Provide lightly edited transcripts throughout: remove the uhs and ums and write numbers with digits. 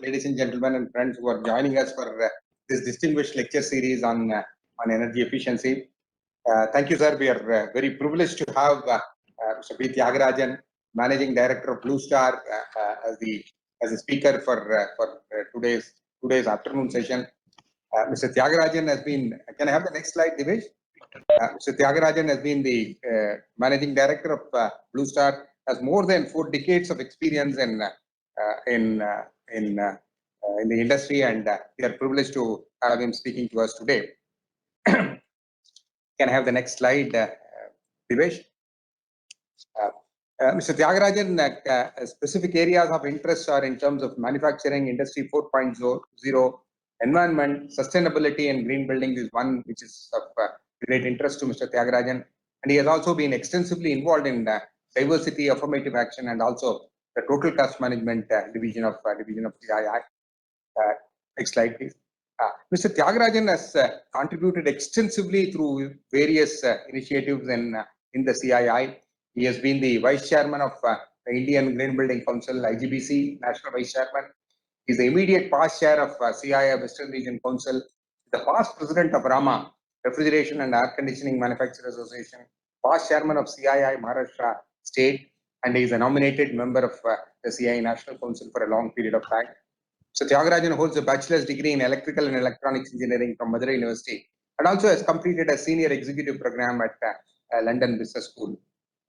ladies and gentlemen and friends who are joining us for this distinguished lecture series on energy efficiency. Thank you, sir. We are very privileged to have Mr. Thiagarajan, Managing Director of Blue Star, as a speaker for today's afternoon session. Mr. Thiagarajan has been. Can I have the next slide, Divesh? Mr. Thiagarajan has been the Managing Director of Blue Star, has more than 4 decades of experience in the industry, and we are privileged to have him speaking to us today. Can I have the next slide, Divesh? Mr. Thiagarajan, specific areas of interest are in terms of manufacturing, industry 4.0, environment, sustainability, and green building is one which is of great interest to Mr. Thiagarajan. And he has also been extensively involved in diversity, affirmative action, and also the total cost management division of CII. Next slide, please. Mr. Thiagarajan has contributed extensively through various initiatives in the CII. He has been the Vice Chairman of the Indian Green Building Council, IGBC, National Vice Chairman. He is the immediate past chair of CII Western Region Council, the past President of Rama, Refrigeration and Air Conditioning Manufacturers Association, past Chairman of CII Maharashtra State, and he is a nominated member of the CII National Council for a long period of time. So Thiagarajan holds a bachelor's degree in electrical and electronics engineering from Madurai University and also has completed a senior executive program at London Business School.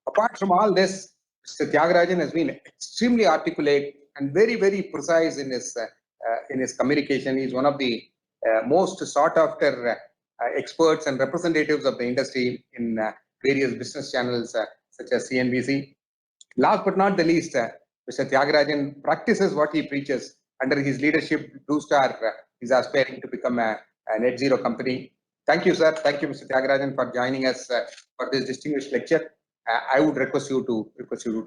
Apart from all this, Mr. Thiagarajan has been extremely articulate and very, very precise in his communication. He is one of the most sought after experts and representatives of the industry in various business channels such as CNBC. Last but not the least, Mr. Thiagarajan practices what he preaches. Under his leadership, Blue Star is aspiring to become a net zero company. Thank you, sir. Thank you, Mr. Thiagarajan, for joining us for this distinguished lecture. I would request you to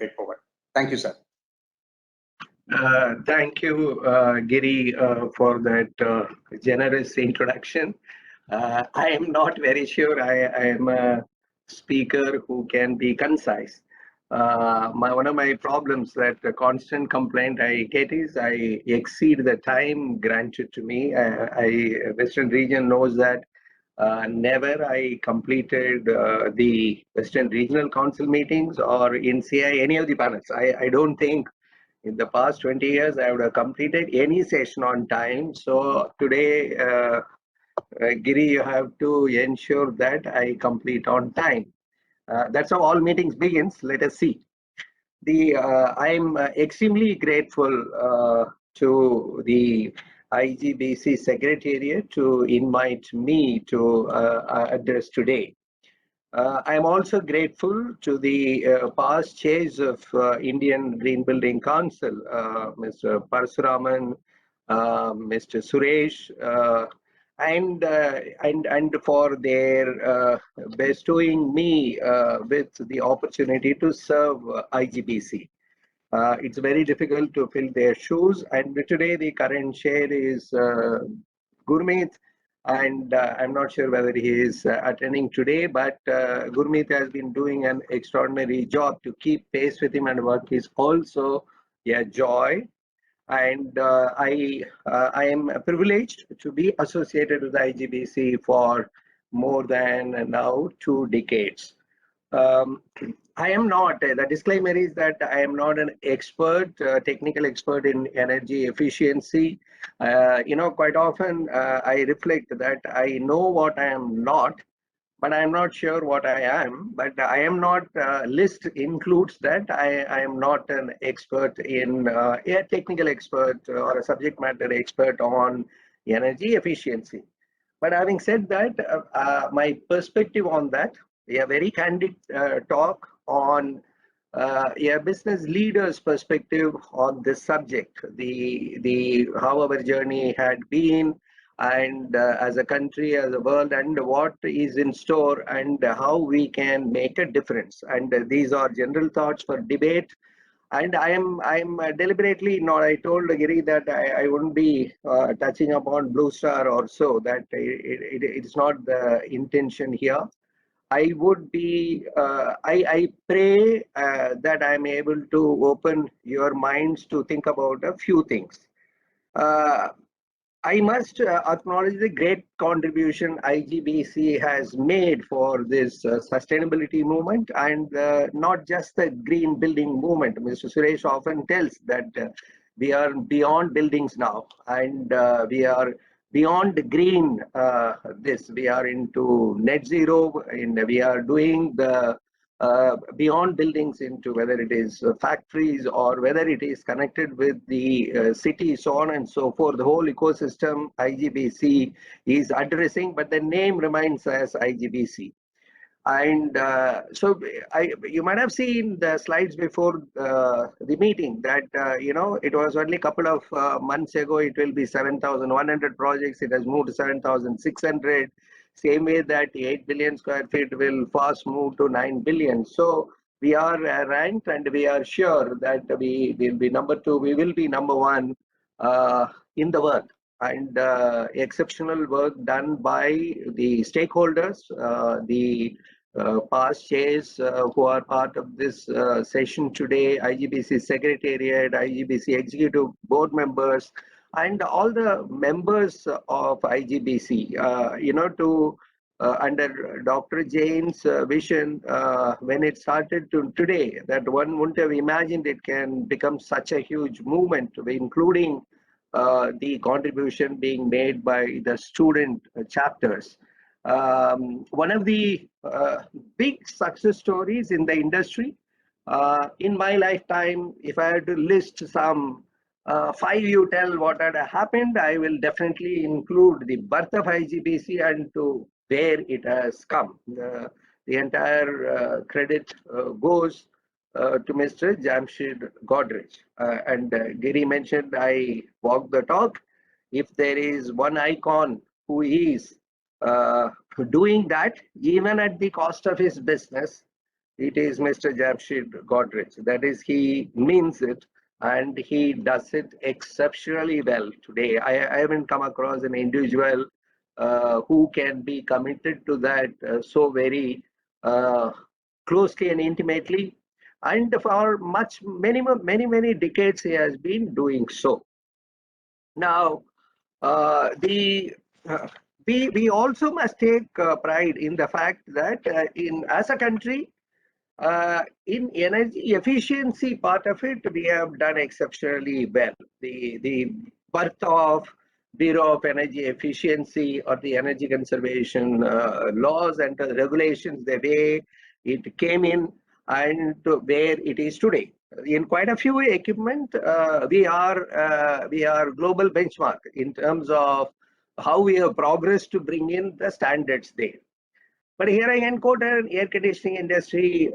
take over. Thank you, sir. Thank you, Giri, for that generous introduction. I am not very sure I am a speaker who can be concise. One of my problems, that the constant complaint I get is I exceed the time granted to me. Western region knows that never I completed the Western Regional Council meetings or in CI any of the panels. I don't think in the past 20 years I would have completed any session on time. So today, Giri, you have to ensure that I complete on time. That's how all meetings begins. Let us see. I'm extremely grateful to the IGBC Secretariat to invite me to address today. I'm also grateful to the past chairs of Indian Green Building Council, Mr. Parasuraman, Mr. Suresh, and for their bestowing me with the opportunity to serve IGBC. It's very difficult to fill their shoes, and today the current chair is Gurmeet, and I'm not sure whether he is attending today, but Gurmeet has been doing an extraordinary job. To keep pace with him and work is also a joy. And I am privileged to be associated with the IGBC for more than now 2 decades. I am not, the disclaimer is that I am not an expert, technical expert in energy efficiency. Quite often I reflect that I know what I am not, but I am not sure what I am. But I am not, list includes that I am not an expert in, a technical expert or a subject matter expert on energy efficiency. But having said that, my perspective on that, a very candid talk on a business leader's perspective on this subject, how our journey had been, and as a country, as a world, and what is in store, and how we can make a difference. And these are general thoughts for debate. And I'm deliberately not. I told Giri that I wouldn't be touching upon Blue Star or so. That it's not the intention here. I would be. I pray that I'm able to open your minds to think about a few things. I must acknowledge the great contribution IGBC has made for this sustainability movement, and not just the green building movement. Mr. Suresh often tells that we are beyond buildings now, and we are beyond green. We are into net zero, and we are doing the beyond buildings into whether it is factories or whether it is connected with the city, so on and so forth. The whole ecosystem IGBC is addressing, but the name remains as IGBC. And you might have seen the slides before the meeting that, it was only a couple of months ago, it will be 7,100 projects. It has moved to 7,600. Same way that 8 billion square feet will fast move to 9 billion. So we are ranked, and we are sure that we will be number two. We will be number one in the world. And exceptional work done by the stakeholders, the past chairs who are part of this session today, IGBC Secretariat, IGBC Executive Board members, and all the members of IGBC, under Dr. Jain's vision, when it started to today, that one wouldn't have imagined it can become such a huge movement, including the contribution being made by the student chapters. One of the big success stories in the industry in my lifetime, if I had to list some five, you tell what had happened, I will definitely include the birth of IGBC and to where it has come. The entire credit goes to Mr. Jamshed Godrej. And Giri mentioned I walk the talk. If there is one icon who is doing that, even at the cost of his business, it is Mr. Jamshed Godrej. That is, he means it, and he does it exceptionally well today. I haven't come across an individual who can be committed to that so very closely and intimately. And for many decades, he has been doing so. Now, we also must take pride in the fact that as a country, in energy efficiency part of it, we have done exceptionally well. The birth of Bureau of Energy Efficiency or the energy conservation laws and regulations, the way it came in and to where it is today. In quite a few equipment, we are global benchmark in terms of how we have progressed to bring in the standards there. But here I can quote an air conditioning industry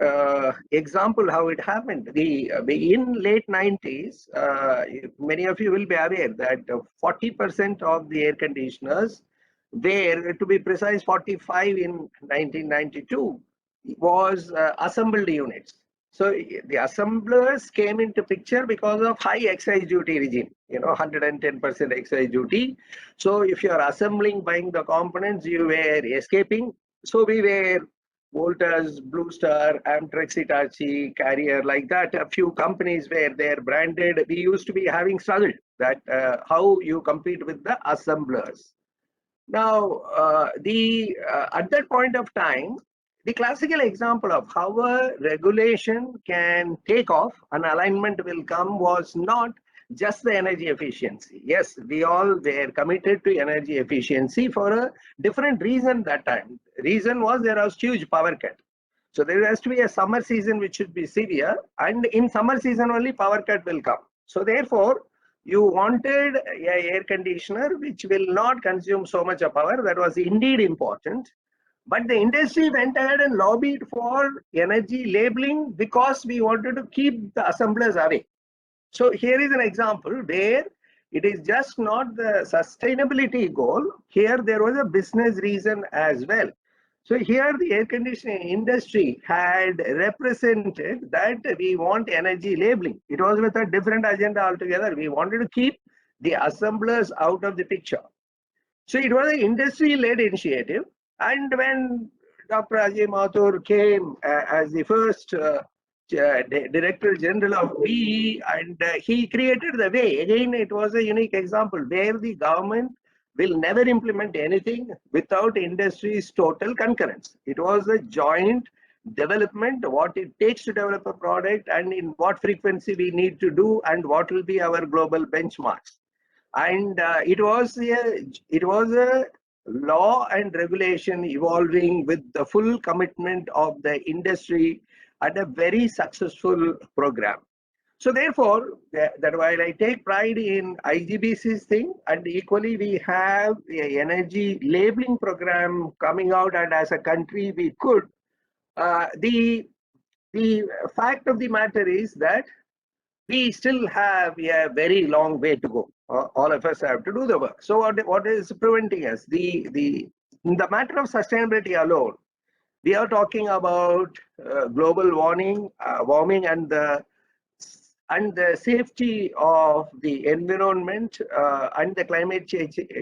example how it happened. In late 90s, many of you will be aware that 40% of the air conditioners were, to be precise, 45 in 1992, was assembled units. So the assemblers came into picture because of high excise duty regime, 110% excise duty. So if you are assembling, buying the components, you were escaping. So we were Voltas, Blue Star, Amtrex, Hitachi, Carrier, like that. A few companies where they're branded. We used to be having struggled that how you compete with the assemblers. Now, at that point of time, the classical example of how a regulation can take off, an alignment will come, was not just the energy efficiency. Yes, we all were committed to energy efficiency for a different reason that time. Reason was there was huge power cut. So there has to be a summer season which should be severe, and in summer season only power cut will come. So therefore, you wanted an air conditioner which will not consume so much of power. That was indeed important. But the industry went ahead and lobbied for energy labeling because we wanted to keep the assemblers away. So here is an example where it is just not the sustainability goal. Here there was a business reason as well. So here the air conditioning industry had represented that we want energy labeling. It was with a different agenda altogether. We wanted to keep the assemblers out of the picture. So it was an industry-led initiative. And when Dr. Ajay Mathur came as the first Director General of BE, and he created the way. Again, it was a unique example where the government will never implement anything without industry's total concurrence. It was a joint development, what it takes to develop a product and in what frequency we need to do and what will be our global benchmarks. And it was a law and regulation evolving with the full commitment of the industry and a very successful program. So therefore, that while I take pride in IGBC's thing, and equally we have the energy labeling program coming out, and as a country we could. The fact of the matter is that we still have a very long way to go. All of us have to do the work. So what is preventing us? In the matter of sustainability alone, we are talking about global warming and the safety of the environment and the climate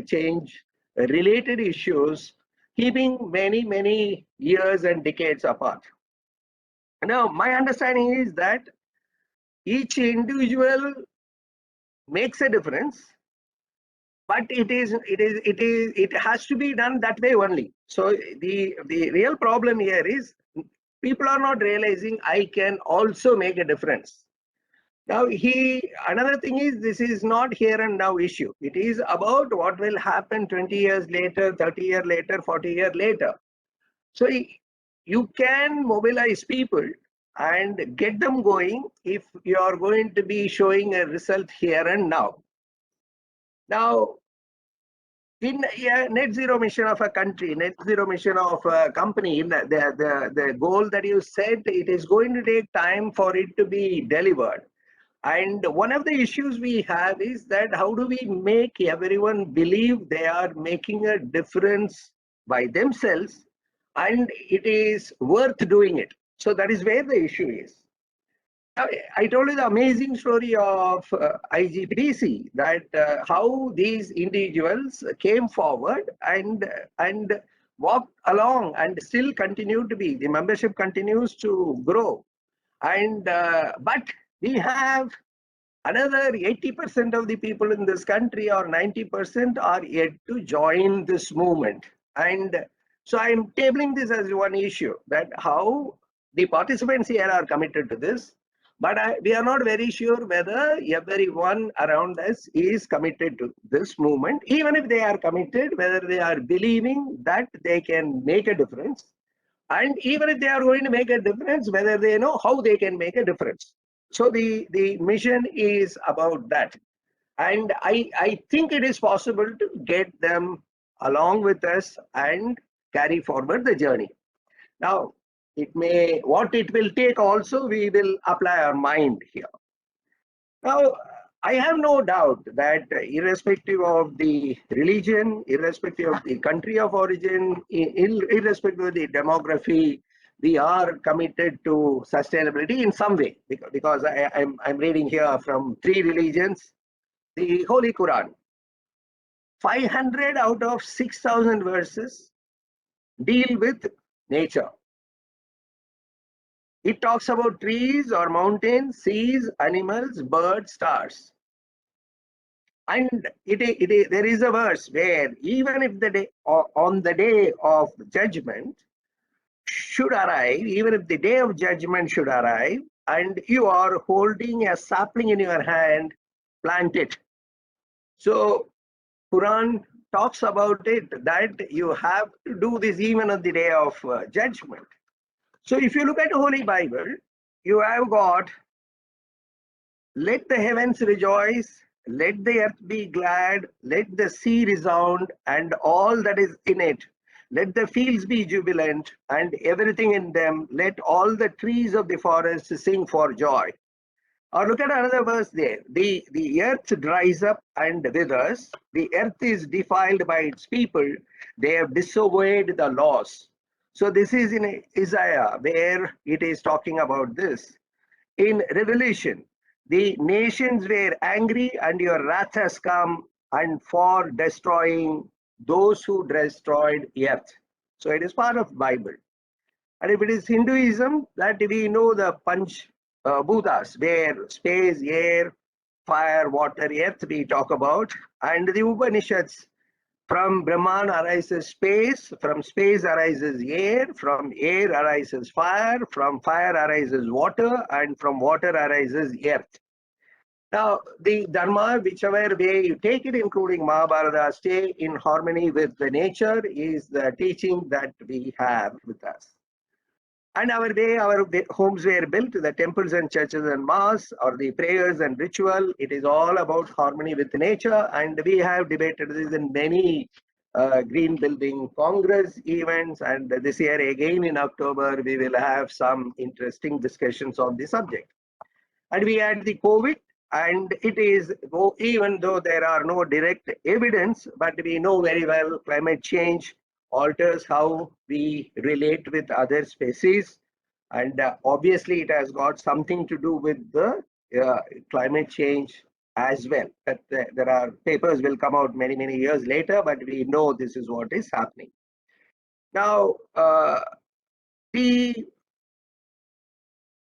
change related issues, keeping many years and decades apart. Now, my understanding is that each individual makes a difference, but it has to be done that way only. So the real problem here is people are not realizing I can also make a difference. Now another thing is, this is not here and now issue. It is about what will happen 20 years later, 30 years later, 40 years later. So you can mobilize people and get them going if you are going to be showing a result here and now. Now, in a net zero mission of a country, net zero mission of a company, the goal that you said, it is going to take time for it to be delivered. And one of the issues we have is that how do we make everyone believe they are making a difference by themselves and it is worth doing it. So that is where the issue is. I told you the amazing story of IGBC, that how these individuals came forward and walked along and still continue to be. The membership continues to grow. And but we have another 80% of the people in this country, or 90%, are yet to join this movement. And so I'm tabling this as one issue, that how the participants here are committed to this, but we are not very sure whether everyone around us is committed to this movement. Even if they are committed, whether they are believing that they can make a difference, and even if they are going to make a difference, whether they know how they can make a difference. So the mission is about that. And I think it is possible to get them along with us and carry forward the journey. Now, what it will take also, we will apply our mind here. Now, I have no doubt that irrespective of the religion, irrespective of the country of origin, irrespective of the demography, we are committed to sustainability in some way. Because I'm reading here from 3 religions, the Holy Quran. 500 out of 6,000 verses deal with nature. It talks about trees or mountains, seas, animals, birds, stars. And there is a verse where even if on the day of judgment should arrive, even if the day of judgment should arrive, and you are holding a sapling in your hand, plant it. So Quran talks about it, that you have to do this even on the day of judgment. So if you look at the Holy Bible, you have got, let the heavens rejoice, let the earth be glad, let the sea resound and all that is in it. Let the fields be jubilant and everything in them. Let all the trees of the forest sing for joy. Or look at another verse there. The earth dries up and withers. The earth is defiled by its people. They have disobeyed the laws. So this is in Isaiah, where it is talking about this. In Revelation, the nations were angry and your wrath has come, and for destroying those who destroyed earth. So it is part of Bible. And if it is Hinduism, that we know the Panch Bhutas, where space, air, fire, water, earth we talk about, and the Upanishads. From Brahman arises space, from space arises air, from air arises fire, from fire arises water, and from water arises earth. Now, the Dharma, whichever way you take it, including Mahabharata, stay in harmony with the nature is the teaching that we have with us. And our homes were built, the temples and churches and mosques, or the prayers and ritual, it is all about harmony with nature. And we have debated this in many green building congress events. And this year again in October, we will have some interesting discussions on the subject. And we had the COVID, and it is, even though there are no direct evidence, but we know very well climate change alters how we relate with other species. And obviously, it has got something to do with the climate change as well. But there are papers will come out many, many years later, but we know this is what is happening. Now, you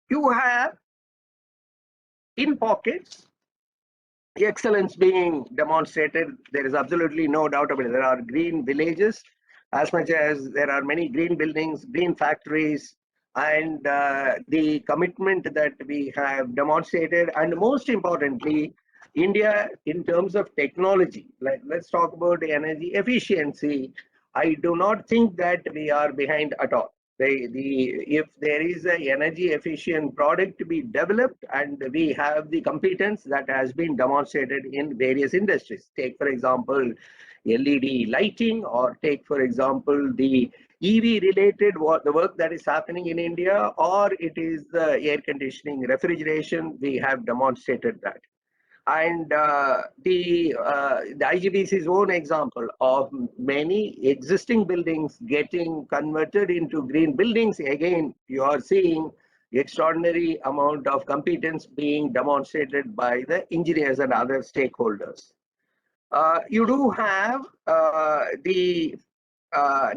have in pockets excellence being demonstrated. There is absolutely no doubt about it. There are green villages as much as there are many green buildings, green factories, and the commitment that we have demonstrated. And most importantly, India, in terms of technology, let's talk about energy efficiency. I do not think that we are behind at all. If there is an energy efficient product to be developed, and we have the competence that has been demonstrated in various industries. Take, for example, LED lighting, or take, for example, the EV related the work that is happening in India, or it is the air conditioning, refrigeration. We have demonstrated that. And the IGBC's own example of many existing buildings getting converted into green buildings, again, you are seeing extraordinary amount of competence being demonstrated by the engineers and other stakeholders. You do have the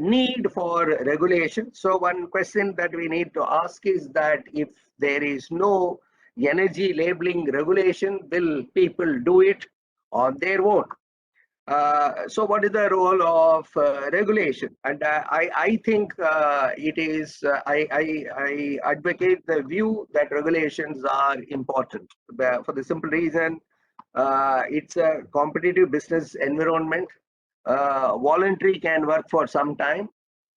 need for regulation. So one question that we need to ask is that if there is no energy labeling regulation, will people do it on their own? So what is the role of regulation? And I think it is, I advocate the view that regulations are important for the simple reason, it's a competitive business environment. Voluntary can work for some time,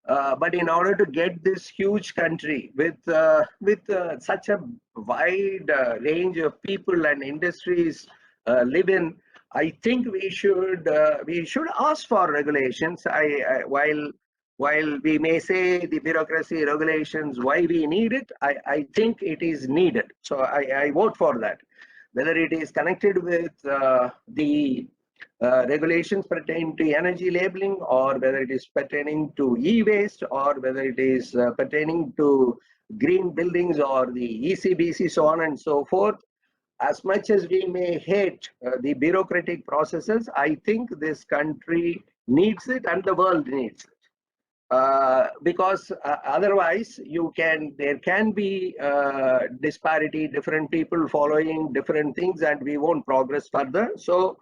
but in order to get this huge country with such a wide range of people and industries live in, I think we should ask for regulations. While we may say the bureaucracy regulations why we need it, I think it is needed. So I vote for that. Whether it is connected with the regulations pertaining to energy labeling, or whether it is pertaining to e-waste, or whether it is pertaining to green buildings or the ECBC, so on and so forth. As much as we may hate the bureaucratic processes, I think this country needs it and the world needs it. Because otherwise there can be disparity, different people following different things, and we won't progress further. So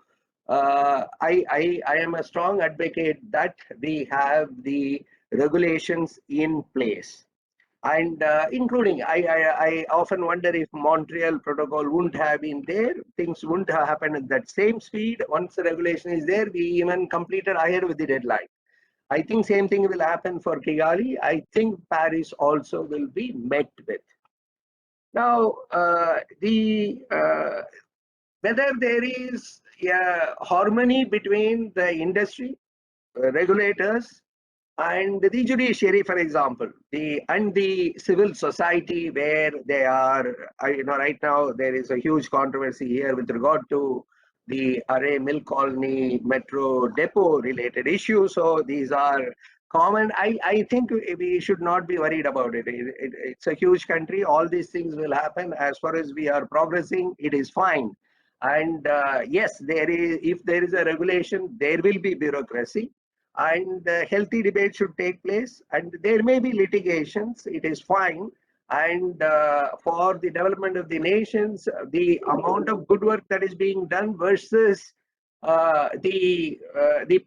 I am a strong advocate that we have the regulations in place. And including, I often wonder if Montreal Protocol wouldn't have been there, things wouldn't have happened at that same speed. Once the regulation is there, we even completed ahead with the deadline. I think same thing will happen for Kigali. I think Paris also will be met with. Now, whether there is harmony between the industry, regulators, and the judiciary, for example, and the civil society, where they are, right now there is a huge controversy here with regard to the Array Mill Colony Metro Depot related issues. So these are common. I think we should not be worried about it. It's a huge country. All these things will happen. As far as we are progressing, it is fine. And yes, if there is a regulation, there will be bureaucracy, and healthy debate should take place, and there may be litigations. It is fine. and for the development of the nations, the amount of good work that is being done versus the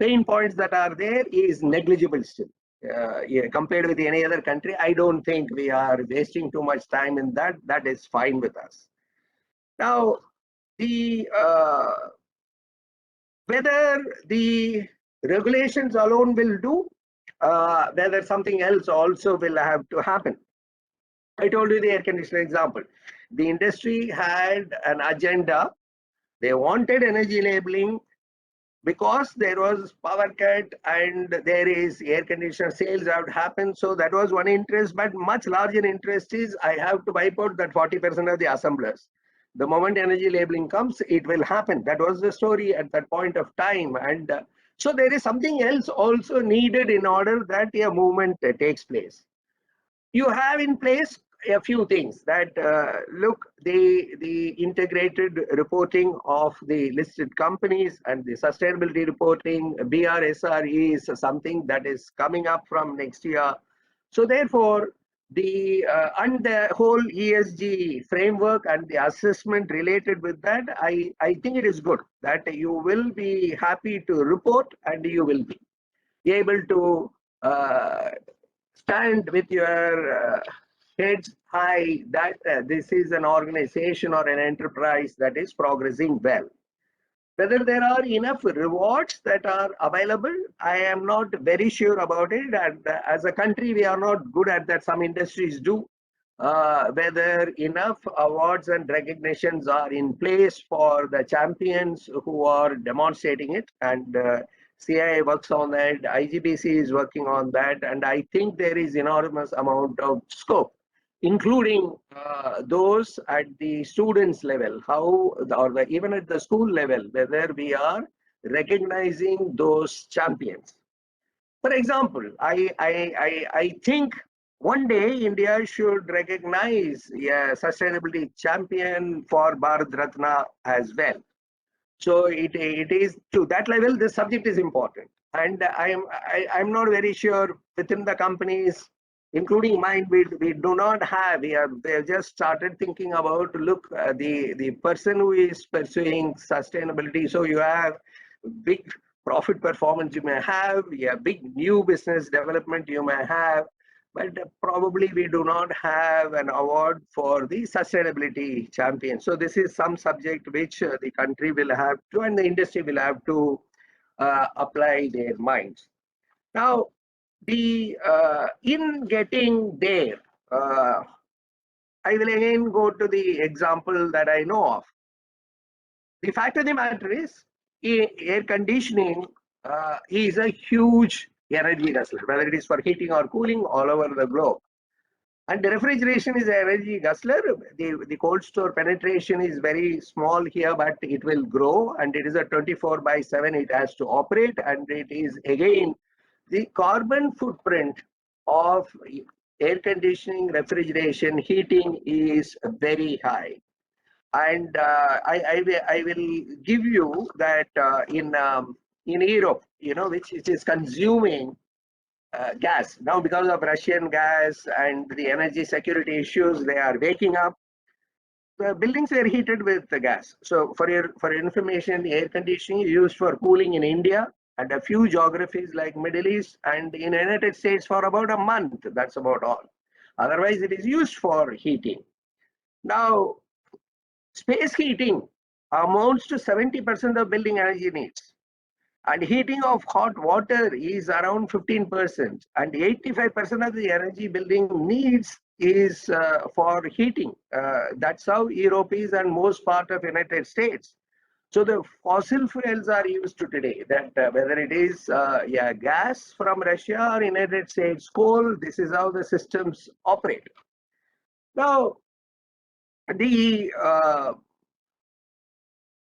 pain points that are there is negligible still. Yeah, compared with any other country, I don't think we are wasting too much time in that. That is fine with us. Now, the whether the regulations alone will do, whether something else also will have to happen. I told you the air conditioner example. The industry had an agenda. They wanted energy labeling because there was power cut and there is air conditioner sales have happened. So that was one interest, but much larger interest is I have to wipe out that 40% of the assemblers. The moment energy labeling comes, it will happen. That was the story at that point of time. And so there is something else also needed in order that a movement takes place. You have in place a few things that look the integrated reporting of the listed companies and the sustainability reporting. BRSR is something that is coming up from next year. So therefore the and the whole ESG framework and the assessment related with that, I think it is good that you will be happy to report and you will be able to stand with your heads high that this is an organization or an enterprise that is progressing well. Whether there are enough rewards that are available, I am not very sure about it. And as a country, we are not good at that. Some industries do. Whether enough awards and recognitions are in place for the champions who are demonstrating it, and CII works on that, IGBC is working on that, and I think there is enormous amount of scope, including those at the students level, even at the school level, whether we are recognizing those champions. For example, I think one day India should recognize a sustainability champion for Bharat Ratna as well. So it is to that level, this subject is important. And I'm not very sure within the companies, including mine, we do not have, we have just started thinking about, look, the person who is pursuing sustainability. So you have big profit performance you may have, yeah, big new business development you may have, but probably we do not have an award for the sustainability champion. So this is some subject which the country will have to, and the industry will have to apply their minds. Now, the in getting there, I will again go to the example that I know of. The fact of the matter is, air conditioning is a huge energy guzzler, whether it is for heating or cooling all over the globe. And the refrigeration is an energy guzzler. The cold store penetration is very small here, but it will grow, and it is a 24/7 it has to operate, and it is again the carbon footprint of air conditioning, refrigeration, heating is very high. And I will give you that in Europe, which is consuming gas. Now, because of Russian gas and the energy security issues, they are waking up. The buildings were heated with the gas. So for your information, the air conditioning is used for cooling in India and a few geographies like Middle East and in the United States for about a month. That's about all. Otherwise, it is used for heating. Now, space heating amounts to 70% of building energy needs. And heating of hot water is around 15%. And 85% of the energy building needs is for heating. That's how Europe is and most part of United States. So the fossil fuels are used to today, that whether it is gas from Russia or United States coal, this is how the systems operate. Now, the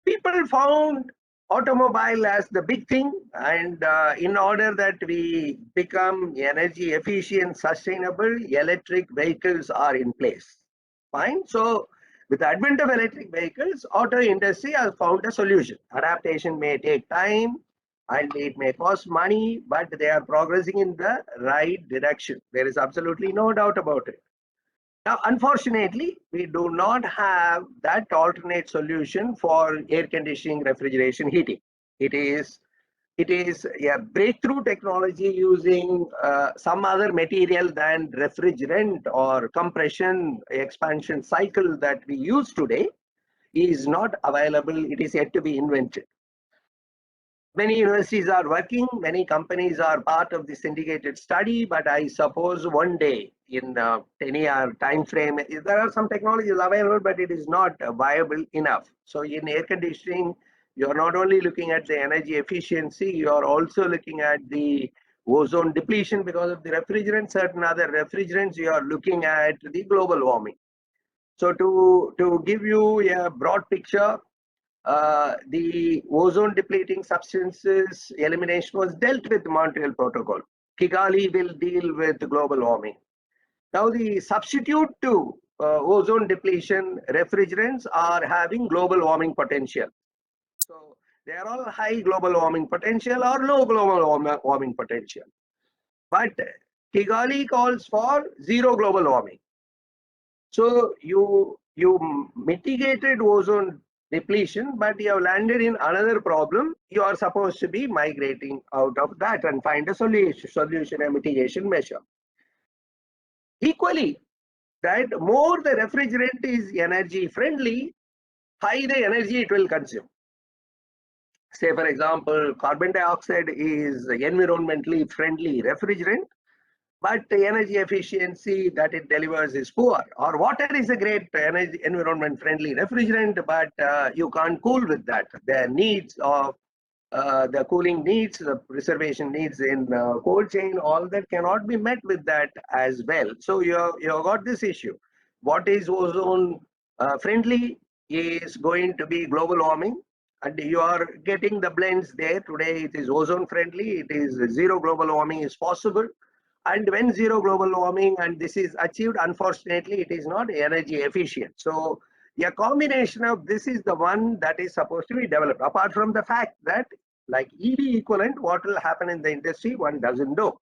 people found automobile as the big thing, and in order that we become energy efficient, sustainable, electric vehicles are in place. Fine. So with the advent of electric vehicles, auto industry has found a solution. Adaptation may take time and it may cost money, but they are progressing in the right direction. There is absolutely no doubt about it. Now, unfortunately, we do not have that alternate solution for air conditioning, refrigeration, heating. It is a breakthrough technology using some other material than refrigerant or compression expansion cycle that we use today is not available. It is yet to be invented. Many universities are working, many companies are part of the syndicated study, but I suppose one day in 10-year time frame, there are some technologies available, but it is not viable enough. So in air conditioning, you are not only looking at the energy efficiency, you are also looking at the ozone depletion because of the refrigerant, certain other refrigerants, you are looking at the global warming. So to give you a broad picture, the ozone depleting substances elimination was dealt with the Montreal Protocol. Kigali will deal with global warming. Now the substitute to ozone depletion refrigerants are having global warming potential. So they are all high global warming potential or low global warming potential. But Kigali calls for zero global warming. So you mitigated ozone depletion, but you have landed in another problem. You are supposed to be migrating out of that and find a solution, a mitigation measure. Equally, that more the refrigerant is energy friendly, high the energy it will consume. Say for example, carbon dioxide is environmentally friendly refrigerant, but the energy efficiency that it delivers is poor. Or water is a great energy environment friendly refrigerant, but you can't cool with that. The needs of the cooling needs, the preservation needs in cold chain, all that cannot be met with that as well. So you got this issue. What is ozone friendly is going to be global warming, and you are getting the blends there. Today it is ozone friendly, it is zero global warming is possible. And when zero global warming and this is achieved, unfortunately, it is not energy efficient. So a combination of this is the one that is supposed to be developed. Apart from the fact that like EV equivalent, what will happen in the industry, one doesn't know.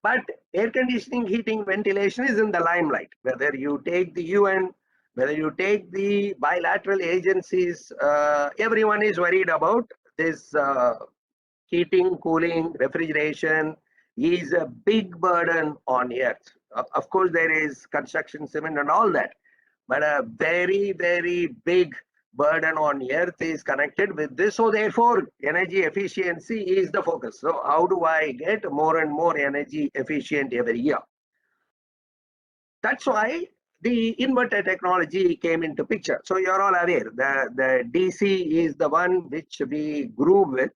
But air conditioning, heating, ventilation is in the limelight. Whether you take the UN, whether you take the bilateral agencies, everyone is worried about this heating, cooling, refrigeration is a big burden on earth. Of course, there is construction, cement and all that, but a very, very big burden on earth is connected with this. So therefore, energy efficiency is the focus. So how do I get more and more energy efficient every year? That's why the inverter technology came into picture. So you're all aware, the DC is the one which we grew with,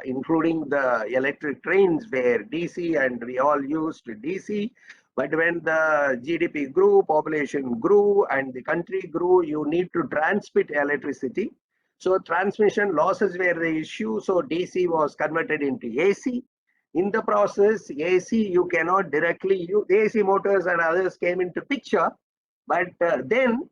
including the electric trains were DC and we all used DC. But when the GDP grew, population grew and the country grew, you need to transmit electricity. So transmission losses were the issue. So DC was converted into AC. In the process, AC you cannot directly use. AC motors and others came into picture, but then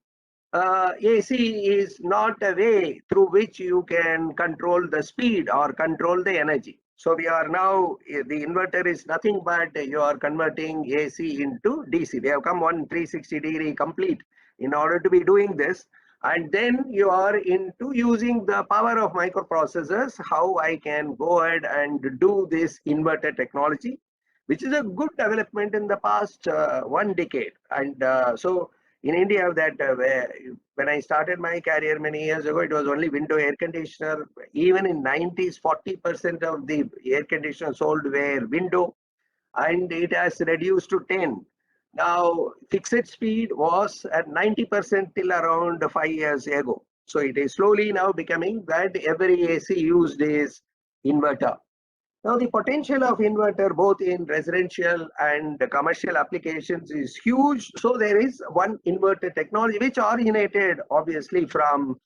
AC is not a way through which you can control the speed or control the energy. So we are now, the inverter is nothing but you are converting AC into DC. They have come 360-degree complete in order to be doing this. And then you are into using the power of microprocessors, how I can go ahead and do this inverter technology, which is a good development in the past 1 decade. And so in India, that when I started my career many years ago, it was only window air conditioner. Even in 90s, 40% of the air conditioners sold were window, and it has reduced to 10. Now, fixed speed was at 90% till around 5 years ago. So it is slowly now becoming that every AC used is inverter. Now, the potential of inverter both in residential and commercial applications is huge. So there is one inverter technology which originated obviously from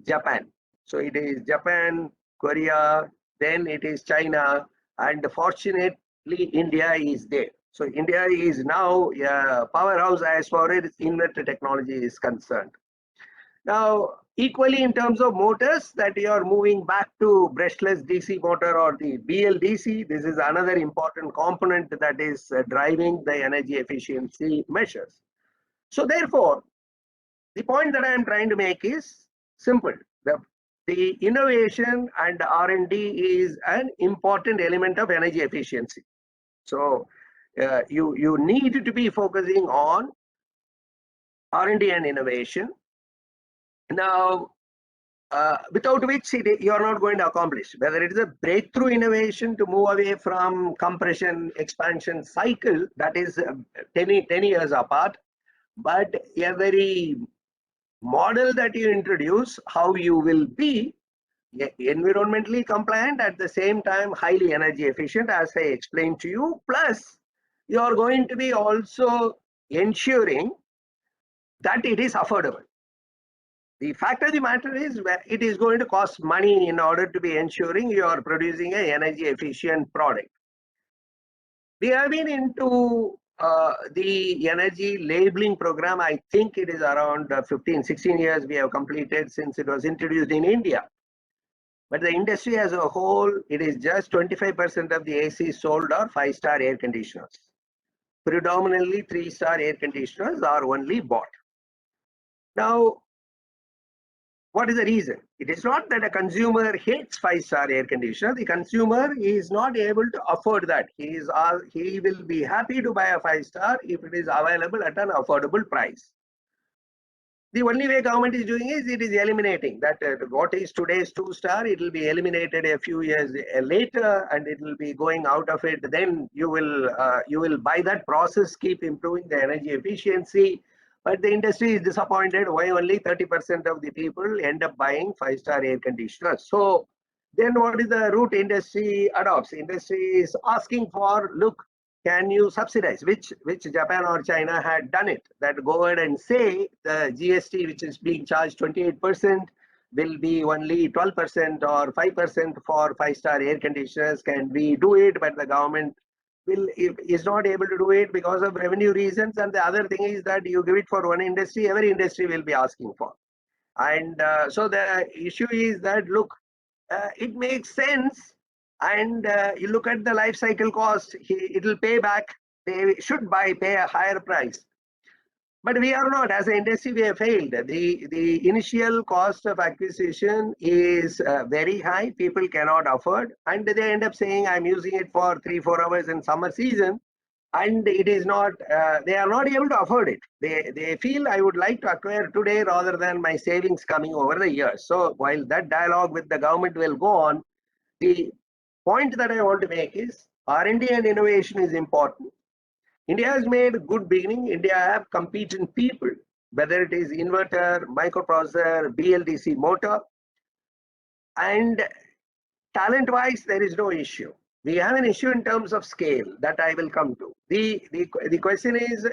Japan. So it is Japan, Korea, then it is China, and fortunately India is there. So India is now a powerhouse as far as inverter technology is concerned. Now, equally in terms of motors, that you are moving back to brushless DC motor or the BLDC, this is another important component that is driving the energy efficiency measures. So therefore, the point that I am trying to make is simple. The innovation and R&D is an important element of energy efficiency. So you need to be focusing on R&D and innovation. Now, without which you are not going to accomplish. Whether it is a breakthrough innovation to move away from compression expansion cycle, that is 10 years apart. But every model that you introduce, how you will be environmentally compliant, at the same time highly energy efficient, as I explained to you, plus you are going to be also ensuring that it is affordable. The fact of the matter is it is going to cost money in order to be ensuring you are producing an energy efficient product. We have been into the energy labeling program. I think it is around 15, 16 years we have completed since it was introduced in India. But the industry as a whole, it is just 25% of the AC sold are 5-star air conditioners. Predominantly 3-star air conditioners are only bought. Now, what is the reason? It is not that a consumer hates 5-star air conditioner. The consumer is not able to afford that. He will be happy to buy a 5-star if it is available at an affordable price. The only way government is doing is it is eliminating that what is today's 2-star, it will be eliminated a few years later, and it will be going out of it. Then you will by that process keep improving the energy efficiency. But the industry is disappointed why only 30% of the people end up buying 5-star air conditioners. So then what is the route industry adopts? Industry is asking for, look, can you subsidize, which Japan or China had done it, that go ahead and say the GST which is being charged 28% will be only 12% or 5% for 5-star air conditioners. Can we do it? But the government is not able to do it because of revenue reasons. And the other thing is that you give it for one industry, every industry will be asking for. And so the issue is that, look, it makes sense. And you look at the life cycle cost, it will pay back. They should pay a higher price. But we are not, as an industry, we have failed. The initial cost of acquisition is very high. People cannot afford. And they end up saying, I'm using it for 3-4 hours in summer season. And it is not, they are not able to afford it. They feel I would like to acquire today rather than my savings coming over the years. So while that dialogue with the government will go on, the point that I want to make is R&D and innovation is important. India has made a good beginning. India have competent people, whether it is inverter, microprocessor, BLDC motor, and talent-wise, there is no issue. We have an issue in terms of scale that I will come to. The question is,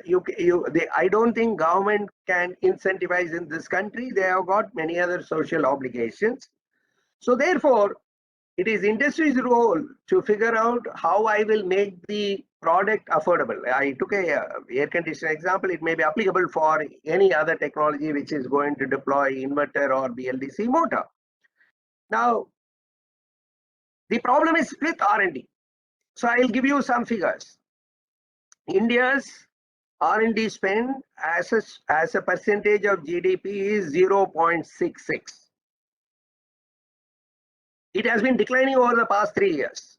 I don't think government can incentivize in this country. They have got many other social obligations. So therefore, it is industry's role to figure out how I will make the product affordable. I took a air conditioner example. It may be applicable for any other technology which is going to deploy inverter or BLDC motor. Now, the problem is with R&D. So I'll give you some figures. India's R&D spend as a percentage of GDP is 0.66. It has been declining over the past 3 years.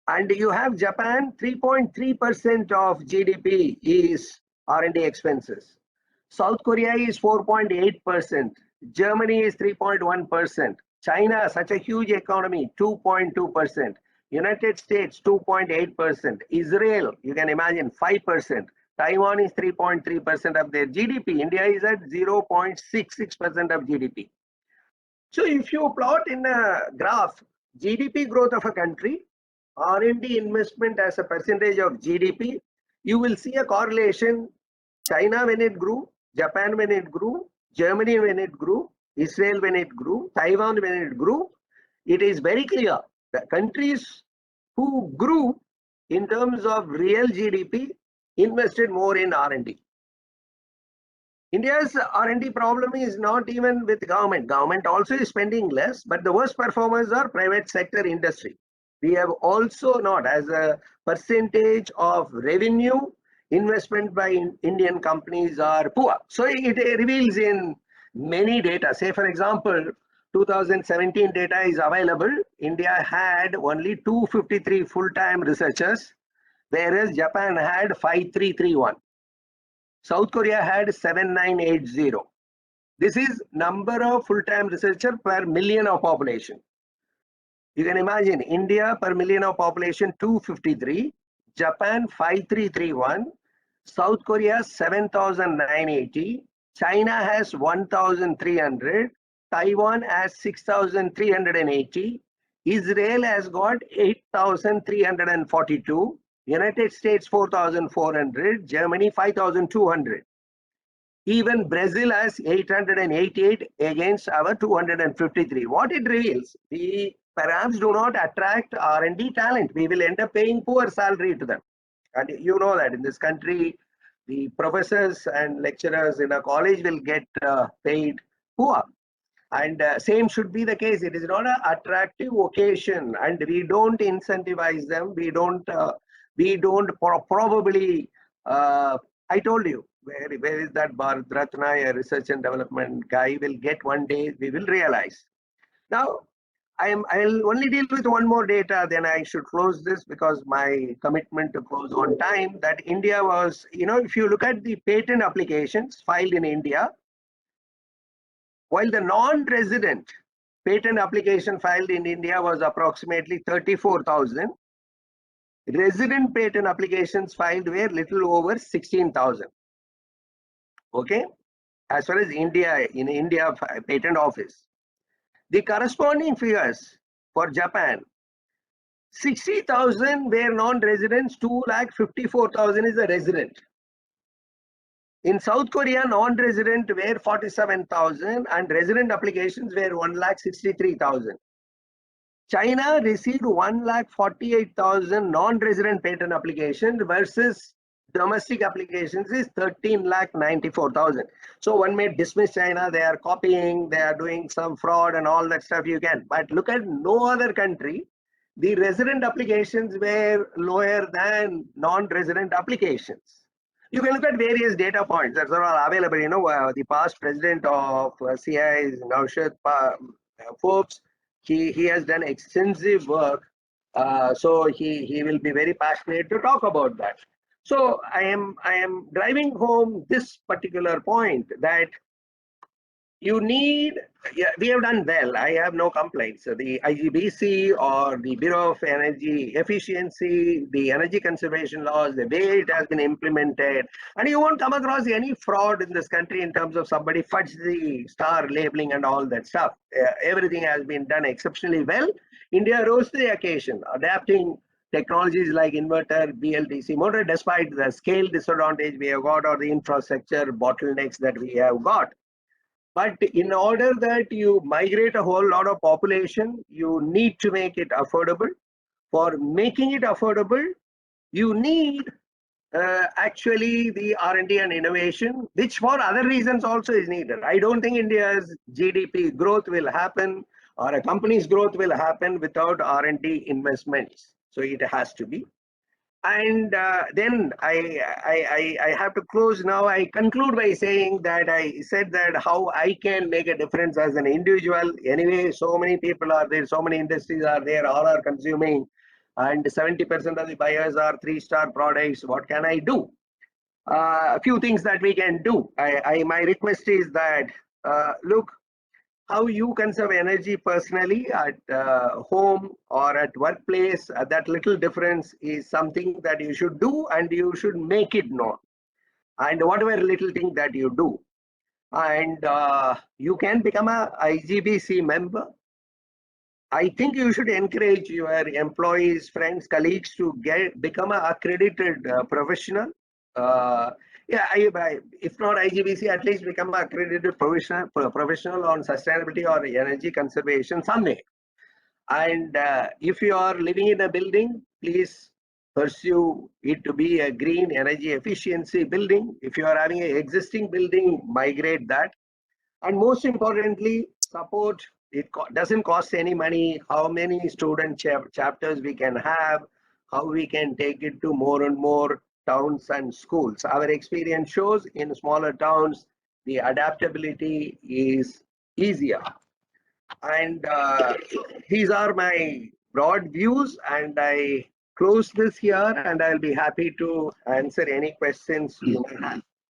And you have Japan, 3.3% of GDP is R&D expenses. South Korea is 4.8%. Germany is 3.1%. China, such a huge economy, 2.2%. United States, 2.8%. Israel, you can imagine, 5%. Taiwan is 3.3% of their GDP. India is at 0.66% of GDP. So if you plot in a graph GDP growth of a country, R&D investment as a percentage of GDP, you will see a correlation. China when it grew, Japan when it grew, Germany when it grew, Israel when it grew, Taiwan when it grew. It is very clear that countries who grew in terms of real GDP invested more in R&D. India's R&D problem is not even with government. Government also is spending less, but the worst performers are private sector industry. We have also not, as a percentage of revenue, investment by Indian companies are poor. So it reveals in many data. Say, for example, 2017 data is available. India had only 253 full-time researchers, whereas Japan had 5331. South Korea had 7980. This is number of full-time researcher per million of population. You can imagine India per million of population 253, Japan 5331, South Korea 7980, China has 1300, Taiwan has 6380, Israel has got 8342, United States 4400, Germany 5200. Even Brazil has 888 against our 253. What it reveals, we perhaps do not attract R&D talent. We will end up paying poor salary to them. And you know that in this country, the professors and lecturers in a college will get paid poor. And same should be the case. It is not an attractive vocation, and we don't incentivize them. We don't probably. I told you where is that Bharat Ratna, a research and development guy will get one day. We will realize. Now, I'll only deal with one more data. Then I should close this because my commitment to close on time. That India was, if you look at the patent applications filed in India, while the non-resident patent application filed in India was approximately 34,000, resident patent applications filed were little over 16,000. Okay, as far as India, in India patent office. The corresponding figures for Japan, 60,000 were non-residents, 2,54,000 is a resident. In South Korea, non-resident were 47,000 and resident applications were 1,63,000. China received 1,48,000 non-resident patent applications versus domestic applications is 13,94,000. So one may dismiss China, they are copying, they are doing some fraud and all that stuff you can. But look at no other country, the resident applications were lower than non-resident applications. You can look at various data points that are all available. The past president of CI is Naushad Forbes. He has done extensive work. So he will be very passionate to talk about that. So I am driving home this particular point that you need, we have done well. I have no complaints. So the IGBC or the Bureau of Energy Efficiency, the energy conservation laws, the way it has been implemented, and you won't come across any fraud in this country in terms of somebody fudged the star labeling and all that stuff. Everything has been done exceptionally well. India rose to the occasion, adapting technologies like inverter, BLDC motor, despite the scale disadvantage we have got or the infrastructure bottlenecks that we have got. But in order that you migrate a whole lot of population, you need to make it affordable. For making it affordable, you need actually the R&D and innovation, which for other reasons also is needed. I don't think India's GDP growth will happen or a company's growth will happen without R&D investments. So it has to be. And then I have to close now. I conclude by saying that I said that how I can make a difference as an individual. Anyway, so many people are there, so many industries are there, all are consuming, and 70% of the buyers are 3-star products. What can I do? A few things that we can do. My request is that look, how you conserve energy personally at home or at workplace, that little difference is something that you should do and you should make it known. And whatever little thing that you do, and you can become a IGBC member. I think you should encourage your employees, friends, colleagues to become an accredited professional. Yeah, if not IGBC, at least become an accredited professional on sustainability or energy conservation somewhere. And if you are living in a building, please pursue it to be a green energy efficiency building. If you are having an existing building, migrate that. And most importantly, support. It doesn't cost any money. How many student chapters we can have, how we can take it to more and more towns and schools. Our experience shows in smaller towns, the adaptability is easier. And these are my broad views, and I close this here, and I'll be happy to answer any questions you may have.